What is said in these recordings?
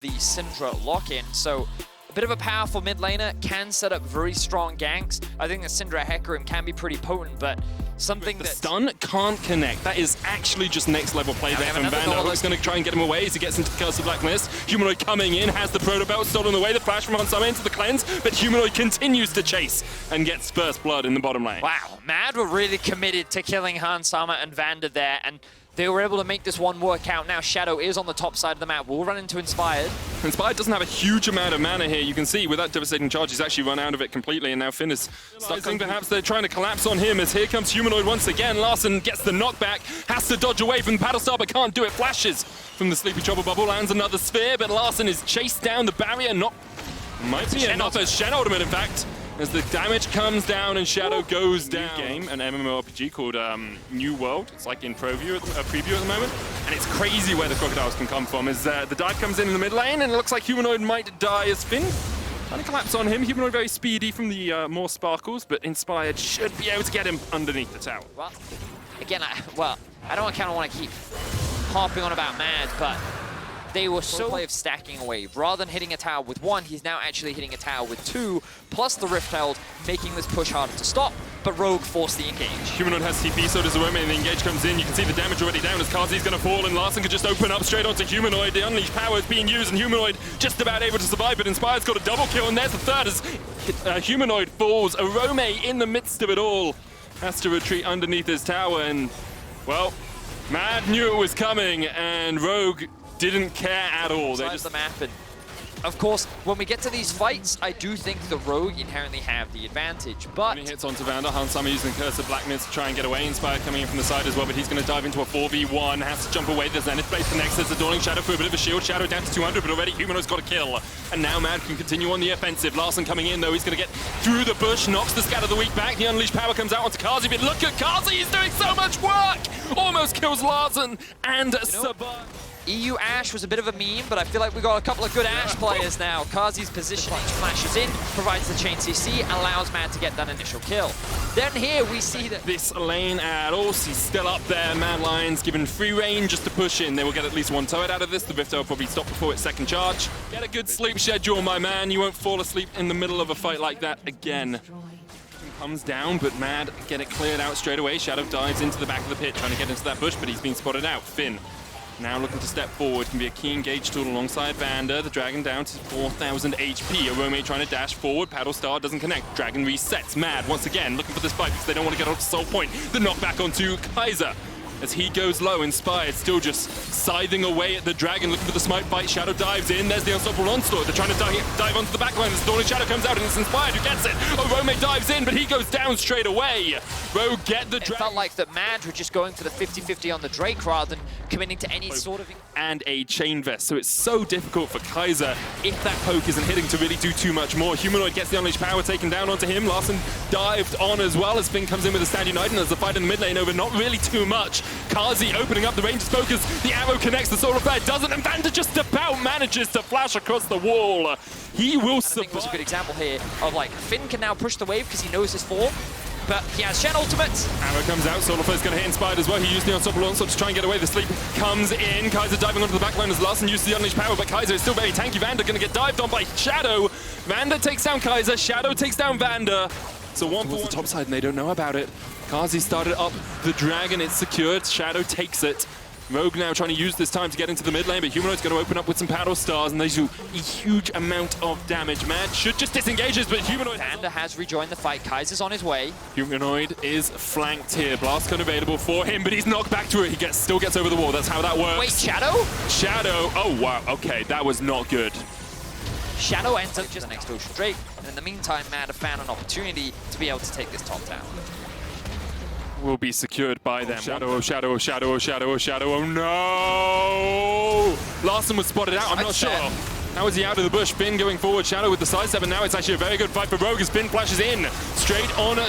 the Syndra lock-in. So a bit of a powerful mid laner, can set up very strong ganks. I think the Syndra Hecarim can be pretty potent, but something the that stun can't connect. That is actually just next level play there from Vander. Hook's going to try and get him away as he gets into the Curse of Black Mist. Humanoid coming in, has the Proto Belt stolen away. The flash from Hansama into the cleanse, but Humanoid continues to chase and gets first blood in the bottom lane. Wow, Mad were really committed to killing Hansama and Vander there, and they were able to make this one work out. Now Shadow is on the top side of the map. We'll run into Inspired. Inspired doesn't have a huge amount of mana here. You can see with that devastating charge, he's actually run out of it completely, and now Finn is stuck. Perhaps they're trying to collapse on him as here comes Humanoid once again. Larson gets the knockback, has to dodge away from Battlestar, but can't do it. Flashes from the Sleepy Trouble Bubble, lands another sphere, but Larson is chased down the barrier. Might be enough as Shen Ultimate, in fact. As the damage comes down and Shadow goes down. New game, an MMORPG called New World. It's like in preview at the moment. And it's crazy where the crocodiles can come from. As the dive comes in the mid lane and it looks like Humanoid might die as Finn trying to collapse on him. Humanoid very speedy from the more sparkles, but Inspired should be able to get him underneath the tower. Well, again, I don't kind of want to keep harping on about Mad, but they were so play of stacking away. Rather than hitting a tower with one, he's now actually hitting a tower with two, plus the Rift Held, making this push harder to stop, but Rogue forced the engage. Humanoid has TP, so does Arome, and the engage comes in. You can see the damage already down as Kazi's going to fall, and Larson could just open up straight onto Humanoid. The Unleashed power is being used, and Humanoid just about able to survive, but Inspired's got a double kill, and there's the third as Humanoid falls. Arome, in the midst of it all, has to retreat underneath his tower, and, well, Mad knew it was coming, and Rogue didn't care at all. They just the map, and of course, when we get to these fights, I do think the Rogue inherently have the advantage, but he hits onto Vander. Hansama using the Curse of Black Mist to try and get away. Inspired coming in from the side as well, but he's going to dive into a 4v1. Has to jump away. The Zenith base connects. There's the Dawning Shadow for a bit of a shield. Shadow down to 200, but already Humanoid's got a kill. And now Mad can continue on the offensive. Larson coming in, though. He's going to get through the bush, knocks the Scatter the Weak back. The Unleashed power comes out onto Kazi, but look at Kazi. He's doing so much work. Almost kills Larson and survives. EU Ashe was a bit of a meme, but I feel like we got a couple of good Ashe players now. Kazi's positioning flashes in, provides the chain CC, allows Mad to get that initial kill. Then here we see that this lane at Orsi's still up there. Mad Lions given free reign just to push in. They will get at least one turret out of this. The Rift will probably stop before its second charge. Get a good sleep schedule, my man. You won't fall asleep in the middle of a fight like that again. Comes down, but Mad get it cleared out straight away. Shadow dives into the back of the pit, trying to get into that bush, but he's been spotted out. Finn now looking to step forward, can be a key engage tool alongside Vander. The Dragon down to 4,000 HP. Arome trying to dash forward. Paddlestar doesn't connect. Dragon resets. Mad once again looking for this fight because they don't want to get off the Soul Point. The knockback onto Kaiser. As he goes low, Inspired still just scything away at the Dragon, looking for the smite bite. Shadow dives in. There's the Unstoppable Onslaught. They're trying to dive onto the backline. The Dawning Shadow comes out and it's Inspired who gets it. Arome dives in, but he goes down straight away. Rogue get the Dragon. It felt like that Mad were just going for the 50-50 on the Drake rather than committing to any sort of... And a Chain Vest, so it's so difficult for Kaiser, if that poke isn't hitting, to really do too much more. Humanoid gets the Unleashed power taken down onto him. Larson dived on as well as Finn comes in with a Stand United, and there's a fight in the mid lane over not really too much. Kazi opening up the range focus. The arrow connects, the Solar Flare doesn't, and Vander just about manages to flash across the wall. He will survive. I think it was a good example here of like Finn can now push the wave because he knows his form. But he has Shen Ultimate. Arrow comes out, Solar Flare's going to hit Inspired as well. He used the Unstoppable Onslaught to try and get away. The sleep comes in. Kaiser diving onto the backline as Larson uses the Unleashed power, but Kaiser is still very tanky. Vander going to get dived on by Shadow. Vander takes down Kaiser. Shadow takes down Vander. So one for the top side, and they don't know about it. Kazi started up the Dragon. It's secured. Shadow takes it. Rogue now trying to use this time to get into the mid lane, but Humanoid's going to open up with some Paddle Stars, and they do a huge amount of damage. Mad should just disengage this, but Humanoid... Vander has rejoined the fight. Kaiser's on his way. Humanoid is flanked here. Blast code available for him, but he's knocked back to it. He still gets over the wall. That's how that works. Wait, Shadow? Shadow. Oh, wow. Okay, that was not good. Shadow enters just next to Ocean Drake, and in the meantime, Mad have found an opportunity to be able to take this top tower. Will be secured by them. Shadow, oh Shadow, oh Shadow, oh Shadow, oh Shadow, oh no! Larson was spotted out, I'm not sure. How is he out of the bush? Finn going forward, Shadow with the sidestep, and now it's actually a very good fight for Rogue as Finn flashes in. Straight on to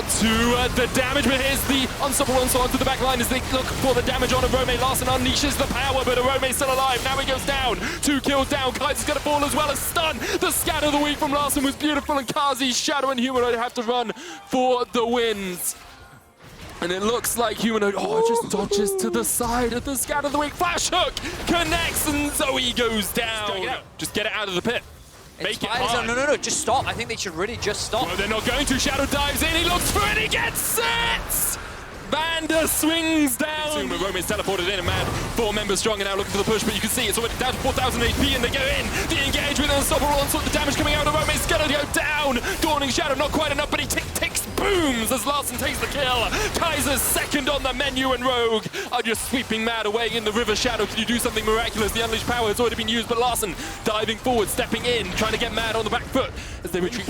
the damage, but here's the Unstoppable Onslaught onto the back line as they look for the damage on Arome. Larson unleashes the power, but Arome's still alive. Now he goes down. 2 kills down. Kaiser's going to fall as well as stun. The Scatter the Weak from Larson was beautiful, and Kazi, Shadow, and Humanoid have to run for the wins. And it looks like Humanoid, just dodges to the side of the scout of the week. Flash hook connects and Zoe goes down. Just get it out of the pit. Make it hard. No, just stop. I think they should really just stop. Well, they're not going to. Shadow dives in, he looks for it, he gets it! Vander swings down. Roman's teleported in, and man, 4 members strong and now looking for the push, but you can see it's already down to 4,000 HP, and they go in. The engage with an unstoppable onslaught, the damage coming out of Roman's gonna go down. Dawning Shadow, not quite enough, but he ticks, booms as Larssen takes the kill. Kaiser's second on the menu, and Rogue are just sweeping Mad away in the river. Shadow, can you do something miraculous? The unleashed power has already been used, but Larssen diving forward, stepping in, trying to get Mad on the back foot as they retreat.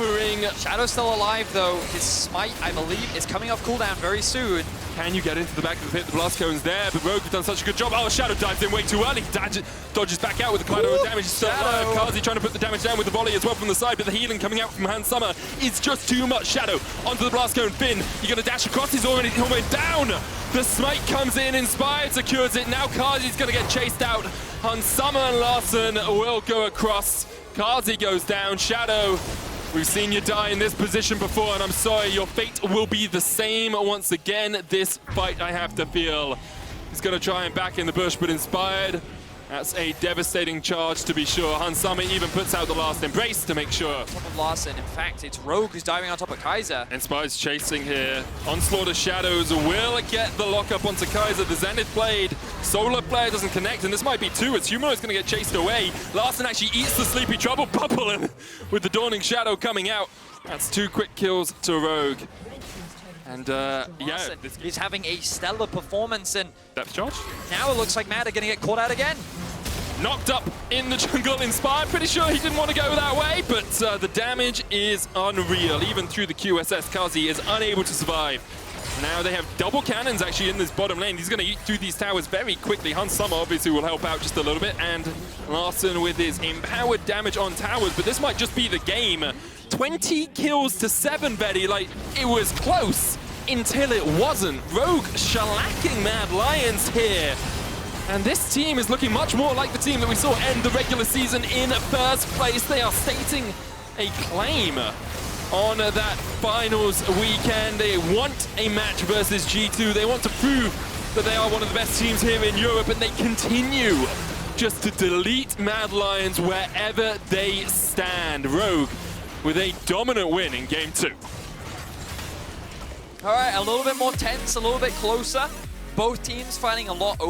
Shadow's still alive though. His smite, I believe, is coming off cooldown very soon. Can you get into the back of the pit? The blast cone's there, but Rogue has done such a good job. Oh, Shadow dives in way too early. Dodges back out with the Kaleido damage. He's still alive. Kazi trying to put the damage down with the volley as well from the side, but the healing coming out from Hans Summer is just too much. Shadow onto the blast cone. Finn, you're going to dash across. He's already down. The smite comes in. Inspired secures it. Now Kazi's going to get chased out. Hans Summer and Larssen will go across. Kazi goes down. Shadow, we've seen you die in this position before, and I'm sorry, your fate will be the same once again. This fight, I have to feel. He's going to try and back in the bush, but Inspired, that's a devastating charge to be sure. Hans Summer even puts out the last embrace to make sure. On top of Larssen, in fact, it's Rogue who's diving on top of Kaiser. Inspired's chasing here. Onslaught of Shadows will get the lockup onto Kaiser. The Zenith Blade, Solar Flare doesn't connect, and this might be 2 as Humanoid's going to get chased away. Larssen actually eats the Sleepy Trouble bubble, and with the Dawning Shadow coming out, that's 2 quick kills to Rogue. And yeah, he's having a stellar performance, and depth charge. Now it looks like Mad are going to get caught out again. Knocked up in the jungle, Inspired. Pretty sure he didn't want to go that way, but the damage is unreal. Even through the QSS, Kazi is unable to survive. Now they have double cannons actually in this bottom lane. He's going to eat through these towers very quickly. Hans Summer obviously will help out just a little bit, and Larssen with his empowered damage on towers, but this might just be the game. 20 kills to 7, Betty. Like, it was close until it wasn't. Rogue shellacking Mad Lions here. And this team is looking much more like the team that we saw end the regular season in first place. They are stating a claim on that finals weekend. They want a match versus G2. They want to prove that they are one of the best teams here in Europe, and they continue just to delete Mad Lions wherever they stand. Rogue with a dominant win in Game 2. All right, a little bit more tense, a little bit closer. Both teams finding a lot over.